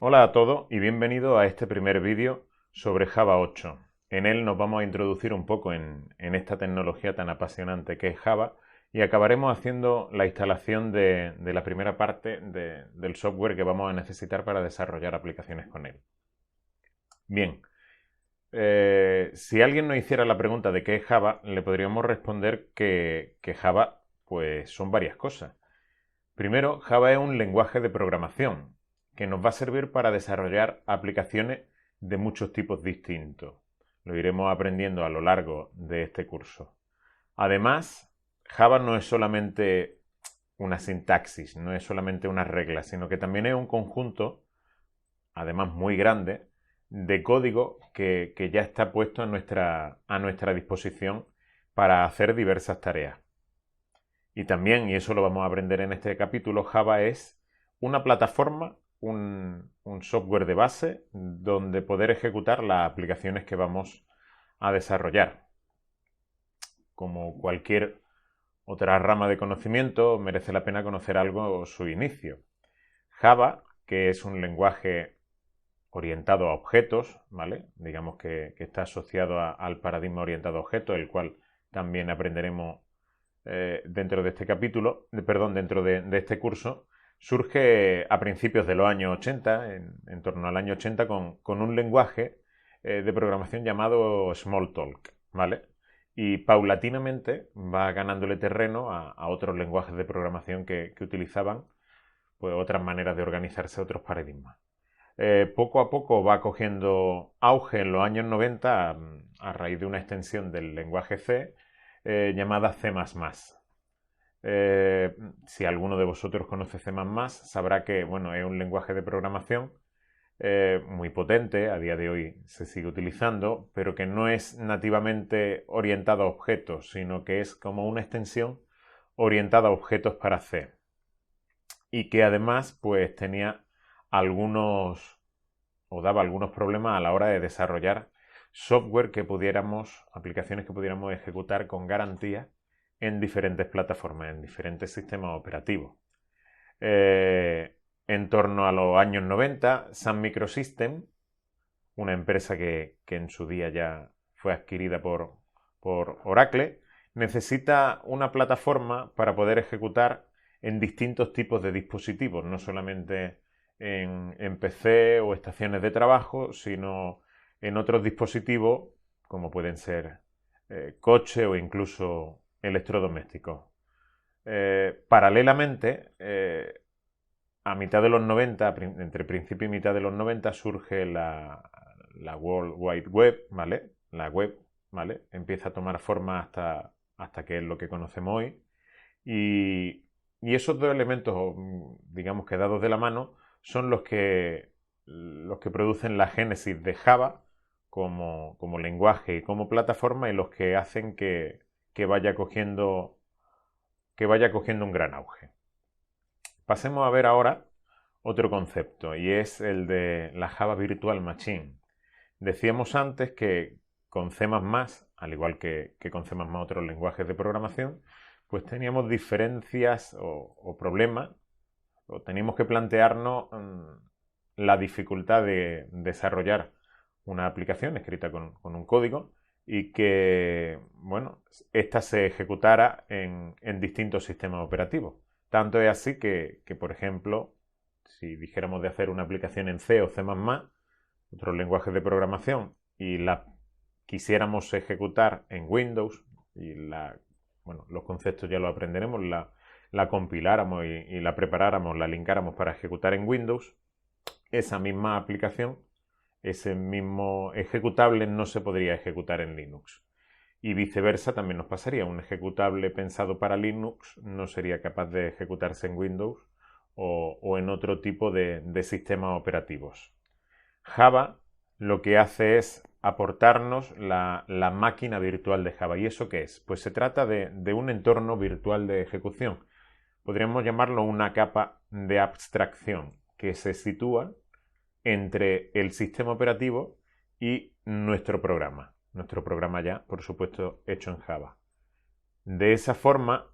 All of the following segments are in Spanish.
Hola a todos y bienvenidos a este primer vídeo sobre Java 8. En él nos vamos a introducir un poco en esta tecnología tan apasionante que es Java y acabaremos haciendo la instalación de la primera parte del software que vamos a necesitar para desarrollar aplicaciones con él. Bien, si alguien nos hiciera la pregunta de qué es Java, le podríamos responder que Java pues son varias cosas. Primero, Java es un lenguaje de programación que nos va a servir para desarrollar aplicaciones de muchos tipos distintos. Lo iremos aprendiendo a lo largo de este curso. Además, Java no es solamente una sintaxis, no es solamente unas reglas, sino que también es un conjunto, además muy grande, de código que ya está puesto a nuestra disposición para hacer diversas tareas. Y también, y eso lo vamos a aprender en este capítulo, Java es una plataforma, un software de base donde poder ejecutar las aplicaciones que vamos a desarrollar. Como cualquier otra rama de conocimiento, merece la pena conocer algo su inicio. Java, que es un lenguaje orientado a objetos, ¿vale? Digamos que está asociado al paradigma orientado a objetos, el cual también aprenderemos dentro de este capítulo, dentro de este curso, surge a principios de los años 80, en torno al año 80, con un lenguaje de programación llamado Smalltalk, ¿vale? Y paulatinamente va ganándole terreno a otros lenguajes de programación que utilizaban pues, otras maneras de organizarse, otros paradigmas. Poco a poco va cogiendo auge en los años 90 a raíz de una extensión del lenguaje C llamada C++. Si alguno de vosotros conoce C++, sabrá que bueno, es un lenguaje de programación muy potente, a día de hoy se sigue utilizando, pero que no es nativamente orientado a objetos, sino que es como una extensión orientada a objetos para C. Y que además pues tenía algunos o daba algunos problemas a la hora de desarrollar software aplicaciones que pudiéramos ejecutar con garantía en diferentes plataformas, en diferentes sistemas operativos. En torno a los años 90, Sun Microsystems, una empresa que en su día ya fue adquirida por Oracle, necesita una plataforma para poder ejecutar en distintos tipos de dispositivos, no solamente en PC o estaciones de trabajo, sino en otros dispositivos como pueden ser coche o incluso electrodomésticos. Paralelamente, a mitad de los 90, entre principio y mitad de los 90, surge la World Wide Web, ¿vale? La web, ¿vale? Empieza a tomar forma hasta que es lo que conocemos hoy. Y esos dos elementos, digamos que dados de la mano, son los que producen la génesis de Java como lenguaje y como plataforma y los que hacen que vaya cogiendo un gran auge. Pasemos a ver ahora otro concepto y es el de la Java Virtual Machine. Decíamos antes que con C++, al igual que con C++ otros lenguajes de programación, pues teníamos diferencias o problemas, o teníamos que plantearnos la dificultad de desarrollar una aplicación escrita con un código y que, bueno, ésta se ejecutara en distintos sistemas operativos. Tanto es así por ejemplo, si dijéramos de hacer una aplicación en C o C++, otros lenguajes de programación, y la quisiéramos ejecutar en Windows, y los conceptos ya los aprenderemos, la compiláramos y la preparáramos, la linkáramos para ejecutar en Windows, esa misma aplicación, ese mismo ejecutable no se podría ejecutar en Linux. Y viceversa también nos pasaría. Un ejecutable pensado para Linux no sería capaz de ejecutarse en Windows o en otro tipo de sistemas operativos. Java lo que hace es aportarnos la máquina virtual de Java. ¿Y eso qué es? Pues se trata de un entorno virtual de ejecución. Podríamos llamarlo una capa de abstracción que se sitúa entre el sistema operativo y nuestro programa. Nuestro programa ya, por supuesto, hecho en Java. De esa forma,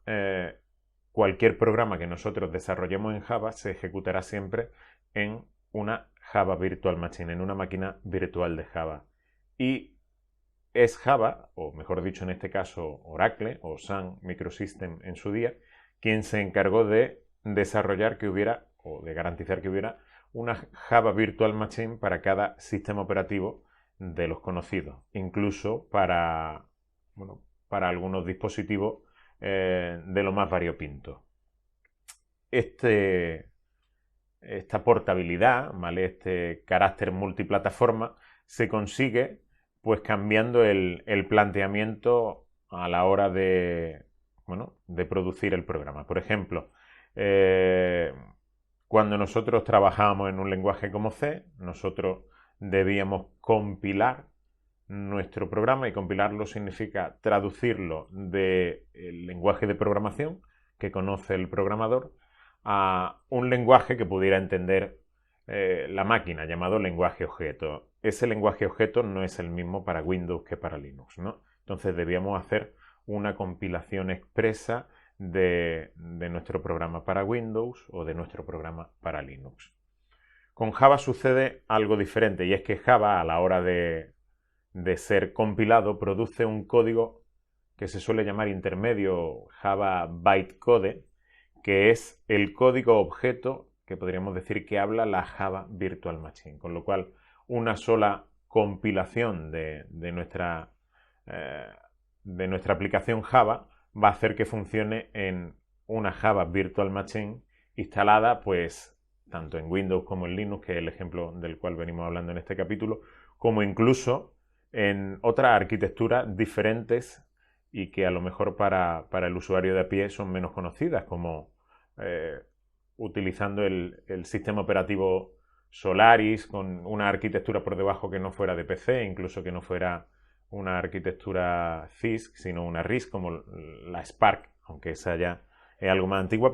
cualquier programa que nosotros desarrollemos en Java se ejecutará siempre en una Java Virtual Machine, en una máquina virtual de Java. Y es Java, o mejor dicho en este caso Oracle o Sun Microsystem en su día, quien se encargó de desarrollar que hubiera, o de garantizar que hubiera, una Java Virtual Machine para cada sistema operativo de los conocidos, incluso para, bueno, para algunos dispositivos de lo más variopinto. Esta portabilidad, ¿vale? Este carácter multiplataforma se consigue pues cambiando el planteamiento a la hora de, bueno, de producir el programa. Por ejemplo, cuando nosotros trabajábamos en un lenguaje como C, nosotros debíamos compilar nuestro programa, y compilarlo significa traducirlo del lenguaje de programación que conoce el programador a un lenguaje que pudiera entender la máquina, llamado lenguaje objeto. Ese lenguaje objeto no es el mismo para Windows que para Linux, ¿no? Entonces debíamos hacer una compilación expresa de nuestro programa para Windows o de nuestro programa para Linux. Con Java sucede algo diferente, y es que Java, a la hora de ser compilado, produce un código que se suele llamar intermedio, Java Bytecode, que es el código objeto que podríamos decir que habla la Java Virtual Machine, con lo cual una sola compilación de nuestra aplicación Java va a hacer que funcione en una Java Virtual Machine instalada pues tanto en Windows como en Linux, que es el ejemplo del cual venimos hablando en este capítulo, como incluso en otras arquitecturas diferentes y que a lo mejor para el usuario de a pie son menos conocidas, como utilizando el sistema operativo Solaris con una arquitectura por debajo que no fuera de PC, incluso que no fuera una arquitectura CISC, sino una RISC como la Spark, aunque esa ya es algo más antigua,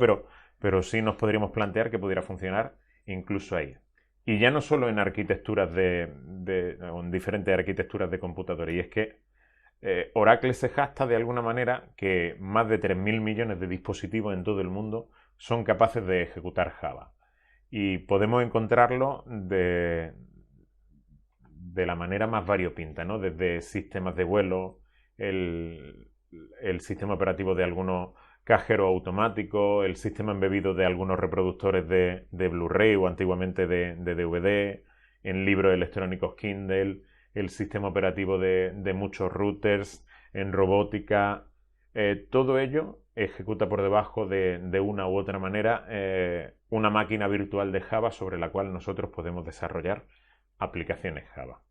pero sí nos podríamos plantear que pudiera funcionar incluso ahí. Y ya no solo en arquitecturas en diferentes arquitecturas de computadores, y es que Oracle se jacta de alguna manera que más de 3.000 millones de dispositivos en todo el mundo son capaces de ejecutar Java. Y podemos encontrarlo de la manera más variopinta, ¿no? Desde sistemas de vuelo, el sistema operativo de algunos cajeros automáticos, el sistema embebido de algunos reproductores de Blu-ray o antiguamente de DVD, en libros electrónicos Kindle, el sistema operativo de muchos routers, en robótica. Todo ello ejecuta por debajo de una u otra manera una máquina virtual de Java sobre la cual nosotros podemos desarrollar aplicaciones Java.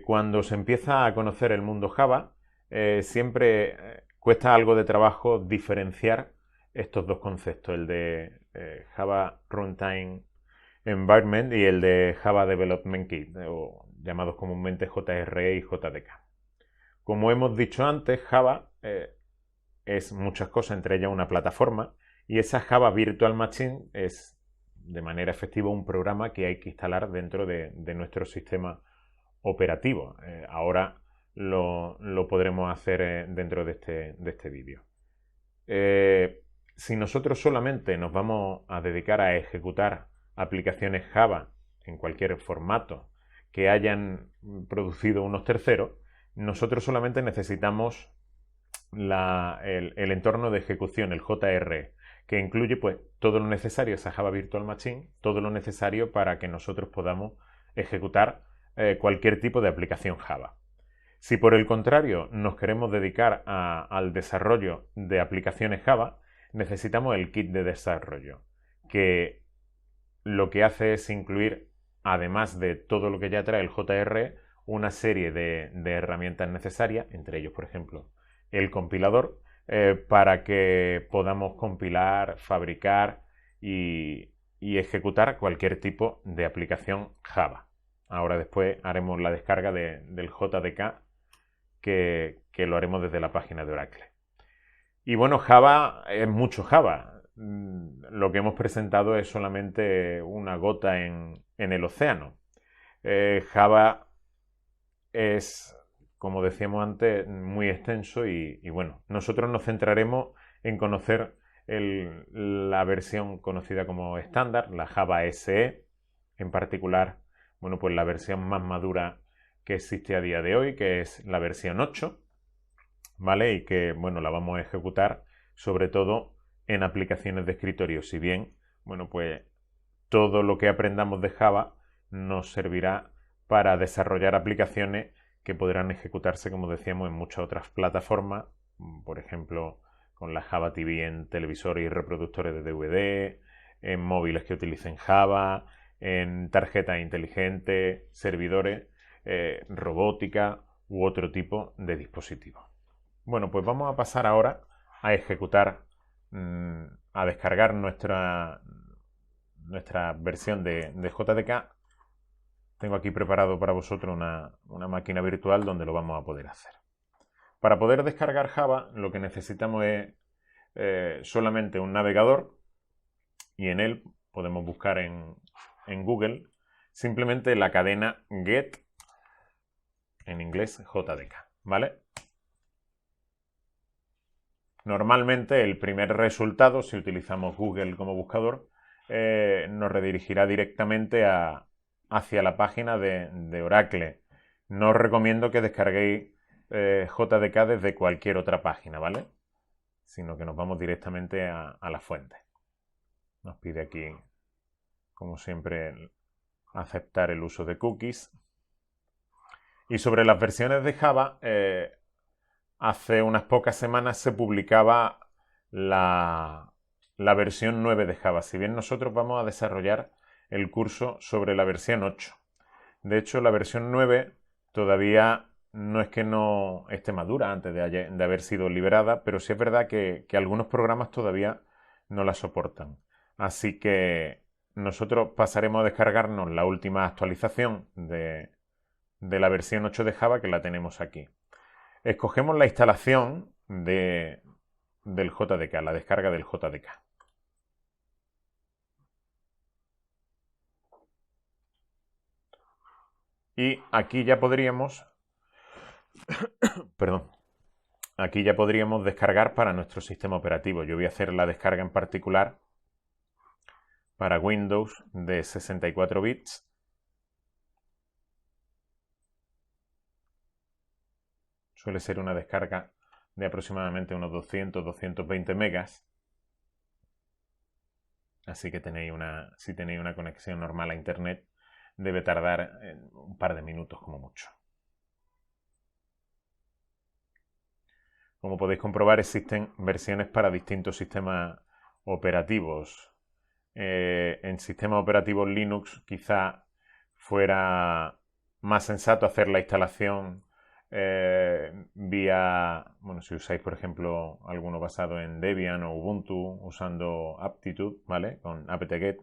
Cuando se empieza a conocer el mundo Java, siempre cuesta algo de trabajo diferenciar estos dos conceptos, el de Java Runtime Environment y el de Java Development Kit, o llamados comúnmente JRE y JDK. Como hemos dicho antes, Java es muchas cosas, entre ellas una plataforma, y esa Java Virtual Machine es de manera efectiva un programa que hay que instalar dentro de nuestro sistema operativo. Ahora lo podremos hacer dentro de este vídeo. Si nosotros solamente nos vamos a dedicar a ejecutar aplicaciones Java en cualquier formato que hayan producido unos terceros, nosotros solamente necesitamos el entorno de ejecución, el JRE, que incluye pues todo lo necesario, esa Java Virtual Machine, todo lo necesario para que nosotros podamos ejecutar cualquier tipo de aplicación Java. Si por el contrario nos queremos dedicar al desarrollo de aplicaciones Java, necesitamos el kit de desarrollo, que lo que hace es incluir, además de todo lo que ya trae el JRE, una serie de herramientas necesarias, entre ellos, por ejemplo, el compilador, para que podamos compilar, fabricar y ejecutar cualquier tipo de aplicación Java. Ahora después haremos la descarga del JDK, que lo haremos desde la página de Oracle. Y bueno, Java es mucho Java. Lo que hemos presentado es solamente una gota en el océano. Java es, como decíamos antes, muy extenso y bueno, nosotros nos centraremos en conocer la versión conocida como estándar, la Java SE, en particular, bueno, pues la versión más madura que existe a día de hoy, que es la versión 8, ¿vale? Y que, bueno, la vamos a ejecutar sobre todo en aplicaciones de escritorio. Si bien, bueno, pues todo lo que aprendamos de Java nos servirá para desarrollar aplicaciones que podrán ejecutarse, como decíamos, en muchas otras plataformas, por ejemplo, con la Java TV en televisores y reproductores de DVD, en móviles que utilicen Java, en tarjetas inteligentes, servidores, robótica u otro tipo de dispositivos. Bueno, pues vamos a pasar ahora a ejecutar, a descargar nuestra versión de JDK. Tengo aquí preparado para vosotros una máquina virtual donde lo vamos a poder hacer. Para poder descargar Java, lo que necesitamos es solamente un navegador, y en él podemos buscar en Google simplemente la cadena get, en inglés JDK, ¿vale? Normalmente el primer resultado, si utilizamos Google como buscador, nos redirigirá directamente hacia la página de Oracle. No os recomiendo que descarguéis JDK desde cualquier otra página, ¿vale? Sino que nos vamos directamente a la fuente. Nos pide aquí, como siempre, aceptar el uso de cookies. Y sobre las versiones de Java, hace unas pocas semanas se publicaba la versión 9 de Java. Si bien nosotros vamos a desarrollar el curso sobre la versión 8. De hecho, la versión 9 todavía no es que no esté madura antes de haber sido liberada, pero sí es verdad que algunos programas todavía no la soportan. Así que nosotros pasaremos a descargarnos la última actualización de la versión 8 de Java, que la tenemos aquí. Escogemos la instalación del JDK, la descarga del JDK. Y aquí ya podríamos, perdón, aquí ya podríamos descargar para nuestro sistema operativo. Yo voy a hacer la descarga en particular para Windows de 64 bits. Suele ser una descarga de aproximadamente unos 200-220 megas. Así que si tenéis una conexión normal a internet, debe tardar un par de minutos como mucho. Como podéis comprobar, existen versiones para distintos sistemas operativos. En sistemas operativos Linux quizá fuera más sensato hacer la instalación vía, bueno, si usáis por ejemplo alguno basado en Debian o Ubuntu usando Aptitude, ¿vale? Con apt-get.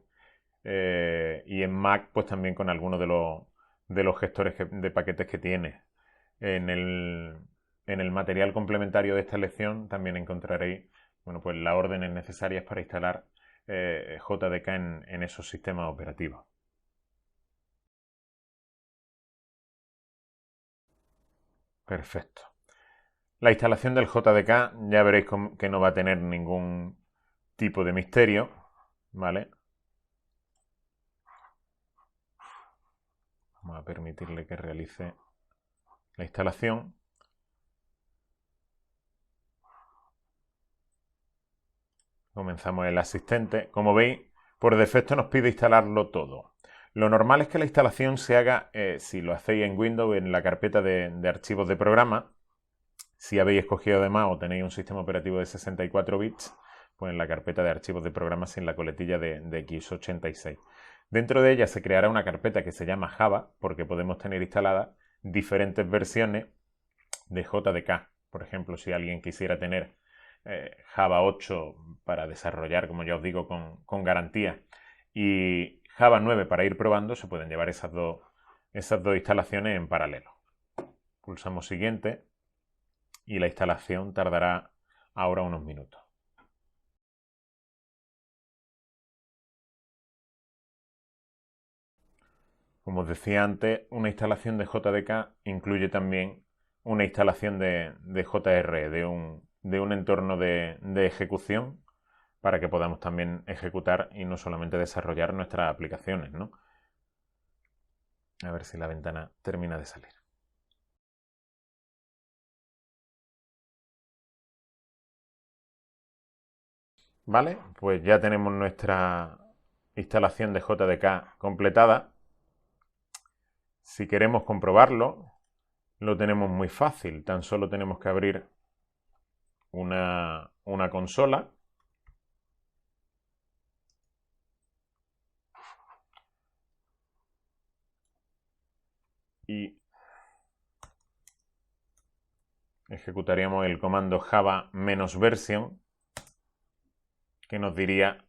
Y en Mac pues también con algunos de los gestores de paquetes que tiene. En el material complementario de esta lección también encontraréis, bueno, pues las órdenes necesarias para instalar JDK en esos sistemas operativos. Perfecto. La instalación del JDK ya veréis que no va a tener ningún tipo de misterio, ¿vale? Vamos a permitirle que realice la instalación. Comenzamos el asistente. Como veis, por defecto nos pide instalarlo todo. Lo normal es que la instalación se haga, si lo hacéis en Windows, en la carpeta de archivos de programa. Si habéis escogido además o tenéis un sistema operativo de 64 bits, pues en la carpeta de archivos de programa sin la coletilla de x86. Dentro de ella se creará una carpeta que se llama Java, porque podemos tener instaladas diferentes versiones de JDK. Por ejemplo, si alguien quisiera tener Java 8 para desarrollar, como ya os digo, con garantía, y Java 9 para ir probando, se pueden llevar esas dos instalaciones en paralelo. Pulsamos siguiente y la instalación tardará ahora unos minutos. Como os decía antes, una instalación de JDK incluye también una instalación de JR, de un entorno de ejecución, para que podamos también ejecutar y no solamente desarrollar nuestras aplicaciones, ¿no? A ver si la ventana termina de salir. Vale, pues ya tenemos nuestra instalación de JDK completada. Si queremos comprobarlo, lo tenemos muy fácil. Tan solo tenemos que abrir una consola. Y ejecutaríamos el comando java-version, que nos diría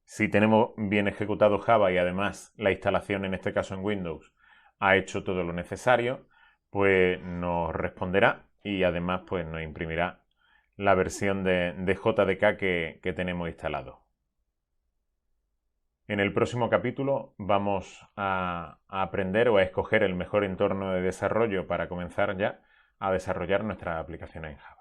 si tenemos bien ejecutado Java y además la instalación, en este caso en Windows, ha hecho todo lo necesario, pues nos responderá y además pues nos imprimirá la versión de JDK que tenemos instalado. En el próximo capítulo vamos a aprender o a escoger el mejor entorno de desarrollo para comenzar ya a desarrollar nuestras aplicaciones en Java.